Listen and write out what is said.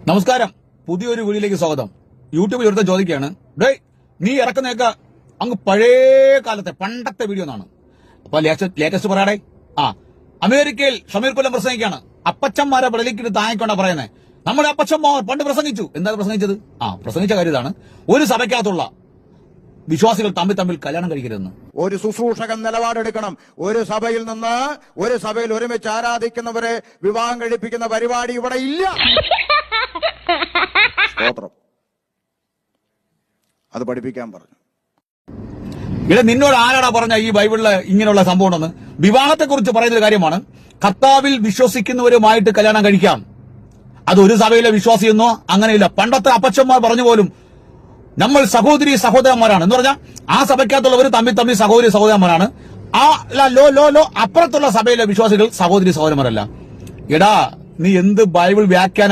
നമസ്കാരം, പുതിയൊരു വീഡിയോയിലേക്ക് സ്വാഗതം. യൂട്യൂബിൽ ഒരുത്തൻ ചോദിക്കുകയാണ്, നീ ഇറക്കുന്നേക്ക അങ്ങ് പഴയ കാലത്തെ പണ്ടത്തെ വീഡിയോ എന്നാണ്. അപ്പൊ ലേറ്റസ്റ്റ് പറയാടേ. അമേരിക്കയിൽ ഷമീർ കൊല്ലം പ്രസംഗിക്കാണ്. അപ്പച്ചന്മാരെ വെളിക്കിട്ട് താങ്ങിക്കൊണ്ടാ പറയുന്നത്. നമ്മുടെ അപ്പച്ചന്മാർ പണ്ട് പ്രസംഗിച്ചു. എന്താണ് പ്രസംഗിച്ചത്? പ്രസംഗിച്ച കാര്യം ഇതാണ്: ഒരു സഭയ്ക്കകത്തുള്ള വിശ്വാസികൾ തമ്മിൽ കല്യാണം കഴിക്കരുതെന്ന്. ഒരു ശുശ്രൂഷകൻ നിലപാടെടുക്കണം. ഒരു സഭയിൽ നിന്ന് ഒരു സഭയിൽ ഒരുമിച്ച് ആരാധിക്കുന്നവരെ വിവാഹം കഴിപ്പിക്കുന്ന പരിപാടി ഇവിടെ ഇല്ല. അത് പഠിപ്പിക്കാൻ പറഞ്ഞു. നിന്നോട് ആരാടാ പറഞ്ഞ ഈ ബൈബിളില് ഇങ്ങനെയുള്ള സംഭവം ഉണ്ടെന്ന്? വിവാഹത്തെ കുറിച്ച് പറയുന്ന ഒരു കാര്യമാണ്. കർത്താവിൽ വിശ്വസിക്കുന്നവരുമായിട്ട് കല്യാണം കഴിക്കാം. അത് ഒരു സഭയിലെ വിശ്വാസിയെന്നോ അങ്ങനെയില്ല. പണ്ടത്തെ അപ്പച്ചന്മാർ പറഞ്ഞു പോലും നമ്മൾ സഹോദരി സഹോദരന്മാരാണ് എന്ന് പറഞ്ഞാൽ ആ സഭയ്ക്കകത്തുള്ളവർ തമ്മിൽ സഹോദരി സഹോദരന്മാരാണ്. അപ്പുറത്തുള്ള സഭയിലെ വിശ്വാസികൾ സഹോദരി സഹോദരന്മാരല്ല. എടാ, നീ എന്ത് ബൈബിൾ വ്യാഖ്യാനം